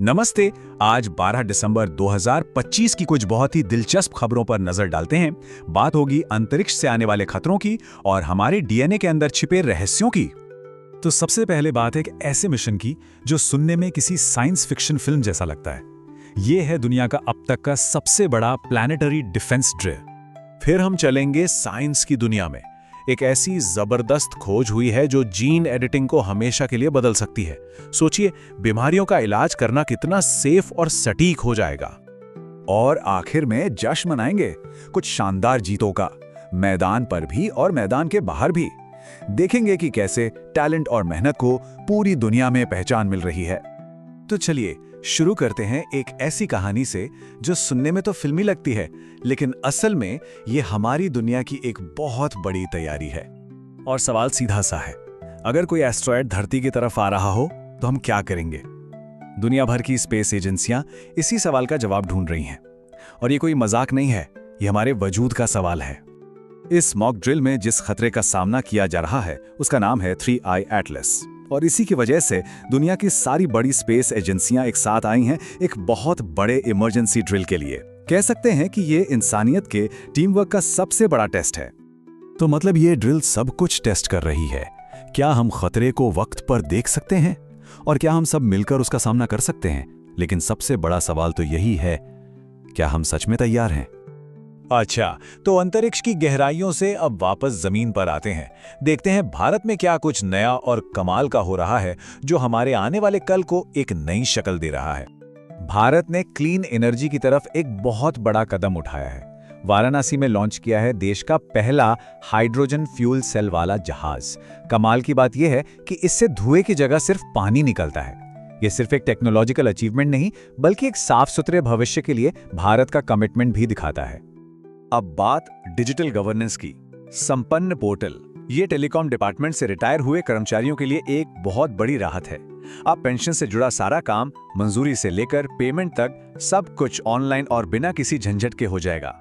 नमस्ते। आज 12 दिसंबर 2025 की कुछ बहुत ही दिलचस्प खबरों पर नजर डालते हैं। बात होगी अंतरिक्ष से आने वाले खतरों की और हमारे डीएनए के अंदर छिपे रहस्यों की। तो सबसे पहले बात है एक ऐसे मिशन की जो सुनने में किसी साइंस फिक्शन फिल्म जैसा लगता है। ये है दुनिया का अब तक का सबसे बड़ा प्लैनेटरी डिफेंस ड्रिल। फिर हम चलेंगे साइंस की दुनिया में। एक ऐसी जबरदस्त खोज हुई है जो जीन एडिटिंग को हमेशा के लिए बदल सकती है। सोचिए, बीमारियों का इलाज करना कितना सेफ और सटीक हो जाएगा। और आखिर में जश्न मनाएंगे कुछ शानदार जीतों का, मैदान पर भी और मैदान के बाहर भी। देखेंगे कि कैसे टैलेंट और मेहनत को पूरी दुनिया में पहचान मिल रही है। तो चलिए शुरू करते हैं एक ऐसी कहानी से जो सुनने में तो फिल्मी लगती है, लेकिन असल में ये हमारी दुनिया की एक बहुत बड़ी तैयारी है। और सवाल सीधा सा है, अगर कोई एस्ट्रॉयड धरती की तरफ आ रहा हो तो हम क्या करेंगे? दुनिया भर की स्पेस एजेंसियां इसी सवाल का जवाब ढूंढ रही हैं। और ये कोई मजाक नहीं है, ये हमारे वजूद का सवाल है। इस मॉक ड्रिल में जिस खतरे का सामना किया जा रहा है उसका नाम है 3I एटलस। और इसी की वजह से दुनिया की सारी बड़ी स्पेस एजेंसियां एक साथ आई हैं एक बहुत बड़े इमरजेंसी ड्रिल के लिए। कह सकते हैं कि ये इंसानियत के टीम वर्क का सबसे बड़ा टेस्ट है। तो मतलब ये ड्रिल सब कुछ टेस्ट कर रही है। क्या हम खतरे को वक्त पर देख सकते हैं और क्या हम सब मिलकर उसका सामना कर सकते हैं? लेकिन सबसे बड़ा सवाल तो यही है, क्या हम सच में तैयार हैं? अच्छा, तो अंतरिक्ष की गहराइयों से अब वापस जमीन पर आते हैं। देखते हैं भारत में क्या कुछ नया और कमाल का हो रहा है जो हमारे आने वाले कल को एक नई शक्ल दे रहा है। भारत ने क्लीन एनर्जी की तरफ एक बहुत बड़ा कदम उठाया है। वाराणसी में लॉन्च किया है देश का पहला हाइड्रोजन फ्यूल सेल वाला जहाज। कमाल की बात यह है कि इससे धुएं की जगह सिर्फ पानी निकलता है। यह सिर्फ एक टेक्नोलॉजिकल अचीवमेंट नहीं, बल्कि एक साफ सुथरे भविष्य के लिए भारत का कमिटमेंट भी दिखाता है। अब बात डिजिटल गवर्नेंस की। संपन्न पोर्टल ये टेलीकॉम डिपार्टमेंट से रिटायर हुए कर्मचारियों के लिए एक बहुत बड़ी राहत है। अब पेंशन से जुड़ा सारा काम, मंजूरी से लेकर पेमेंट तक, सब कुछ ऑनलाइन और बिना किसी झंझट के हो जाएगा।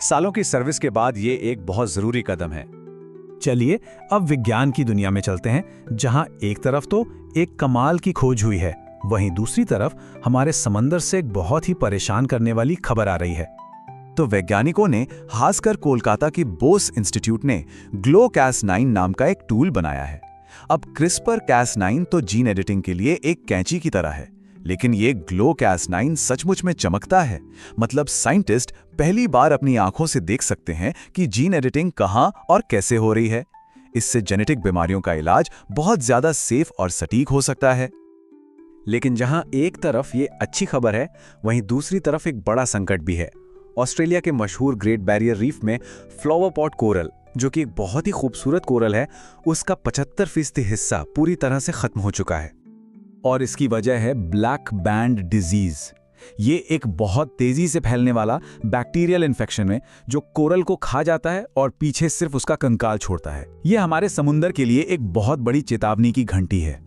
सालों की सर्विस के बाद ये एक बहुत जरूरी कदम है। चलिए अब विज्ञान की दुनिया में चलते हैं, जहां एक तरफ तो एक कमाल की खोज हुई है, वहीं दूसरी तरफ हमारे समंदर से एक बहुत ही परेशान करने वाली खबर आ रही है। तो वैज्ञानिकों ने, खासकर कोलकाता की बोस इंस्टीट्यूट ने ग्लो-Cas9 नाम का एक टूल बनाया है। अब CRISPR-Cas9 तो जीन एडिटिंग के लिए एक कैंची की तरह है, लेकिन ये ग्लो-Cas9 सचमुच में चमकता है। मतलब साइंटिस्ट पहली बार अपनी आंखों से देख सकते हैं कि जीन एडिटिंग कहां और कैसे हो रही है। इससे जेनेटिक बीमारियों का इलाज बहुत ज्यादा सेफ और सटीक हो सकता है। लेकिन जहां एक तरफ ये अच्छी खबर है, वहीं दूसरी तरफ एक बड़ा संकट भी है। ऑस्ट्रेलिया के मशहूर ग्रेट बैरियर रीफ में फ्लावर पॉट कोरल, जो कि एक बहुत ही खूबसूरत कोरल है, उसका 75% हिस्सा पूरी तरह से खत्म हो चुका है। और इसकी वजह है ब्लैक बैंड डिजीज। ये एक बहुत तेजी से फैलने वाला बैक्टीरियल इन्फेक्शन है जो कोरल को खा जाता है और पीछे सिर्फ उसका कंकाल छोड़ता है। ये हमारे समुद्र के लिए एक बहुत बड़ी चेतावनी की घंटी है।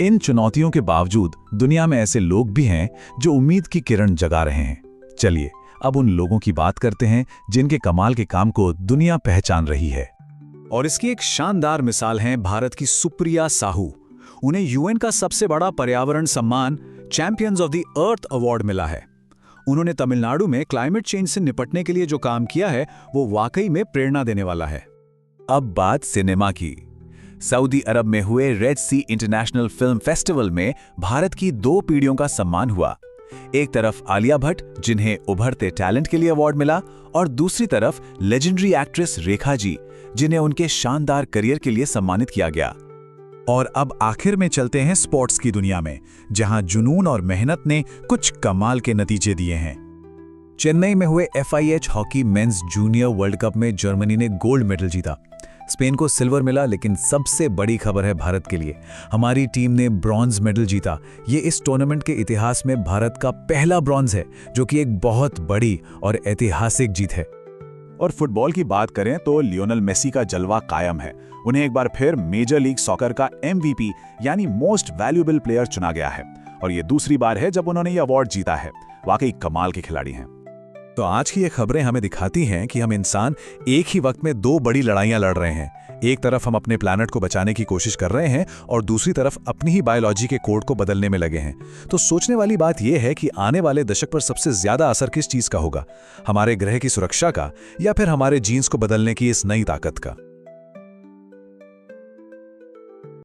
इन चुनौतियों के बावजूद दुनिया में ऐसे लोग भी हैं जो उम्मीद की किरण जगा रहे हैं। चलिए अब उन लोगों की बात करते हैं जिनके कमाल के काम को दुनिया पहचान रही है। और इसकी एक शानदार मिसाल है भारत की सुप्रिया साहू। उन्हें यूएन का सबसे बड़ा पर्यावरण सम्मान champions of the earth award मिला है। उन्होंने तमिलनाडु में क्लाइमेट चेंज से निपटने के लिए जो काम किया है वो वाकई में प्रेरणा देने वाला है। अब बात सिनेमा की। सऊदी अरब में हुए रेड सी इंटरनेशनल फिल्म फेस्टिवल में भारत की 2 पीढ़ियों का सम्मान हुआ। एक तरफ आलिया भट्ट, जिन्हें उभरते टैलेंट के लिए अवार्ड मिला, और दूसरी तरफ लेजेंडरी एक्ट्रेस रेखा जी, जिन्हें उनके शानदार करियर के लिए सम्मानित किया गया। और अब आखिर में चलते हैं स्पोर्ट्स की दुनिया में, जहां जुनून और मेहनत ने कुछ कमाल के नतीजे दिए हैं। चेन्नई में हुए FIH hockey mains junior world cup में जर्मनी ने गोल्ड मेडल जीता। स्पेन को सिल्वर मिला, लेकिन सबसे बड़ी खबर है भारत के लिए, हमारी टीम ने ब्रॉन्ज मेडल जीता। ये इस टूर्नामेंट के इतिहास में भारत का पहला ब्रॉन्ज है, जो कि एक बहुत बड़ी और ऐतिहासिक जीत है। और फुटबॉल की बात करें तो लियोनेल मेसी का जलवा कायम है। उन्हें एक बार फिर मेजर लीग सॉकर का MVP यानी मोस्ट वैल्यूएबल प्लेयर चुना गया है, और ये दूसरी बार है जब उन्होंने ये अवार्ड जीता है। वाकई कमाल के खिलाड़ी हैं। तो आज की ये खबरें हमें दिखाती हैं कि हम इंसान एक ही वक्त में 2 बड़ी लड़ाइयां लड़ रहे हैं। एक तरफ हम अपने प्लैनेट को बचाने की कोशिश कर रहे हैं और दूसरी तरफ अपनी ही बायोलॉजी के कोड को बदलने में लगे हैं। तो सोचने वाली बात यह है कि आने वाले दशक पर सबसे ज्यादा असर किस चीज का होगा, हमारे ग्रह की सुरक्षा का या फिर हमारे जीन्स को बदलने की इस नई ताकत का।